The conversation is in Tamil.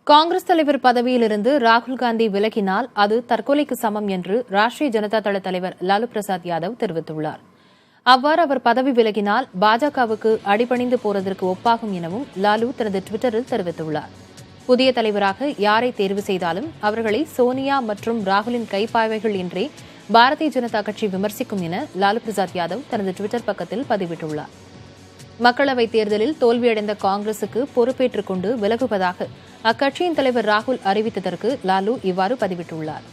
காங்கிரஸ் தலைவர் பதவியிலிருந்து ராகுல் காந்தி விலகினால் அது தற்கொலைக்கு சமம் என்று ராஷ்டிரிய ஜனதா தள தலைவர் லாலு பிரசாத் யாதவ் தெரிவித்துள்ளார். அவ்வாறு அவர் பதவி விலகினால் பாஜகவுக்கு அடிபணிந்து போவதற்கு ஒப்பாகும் எனவும் லாலு தனது டுவிட்டரில் தெரிவித்துள்ளார். புதிய தலைவராக யாரை தேர்வு செய்தாலும் அவர்களை சோனியா மற்றும் ராகுலின் கைப்பாய்வைகள் என்றே பாரதிய ஜனதா கட்சி விமர்சிக்கும் என லாலு பிரசாத் யாதவ் தனது டுவிட்டர் பக்கத்தில் பதிவிட்டுள்ளார். மக்களவைத் தேர்தலில் தோல்வியடைந்த காங்கிரசுக்கு பொறுப்பேற்றுக் கொண்டு விலகுவதாக அக்கட்சியின் தலைவர் ராகுல் அறிவித்ததற்கு லாலு இவ்வாறு பதிவிட்டுள்ளார்.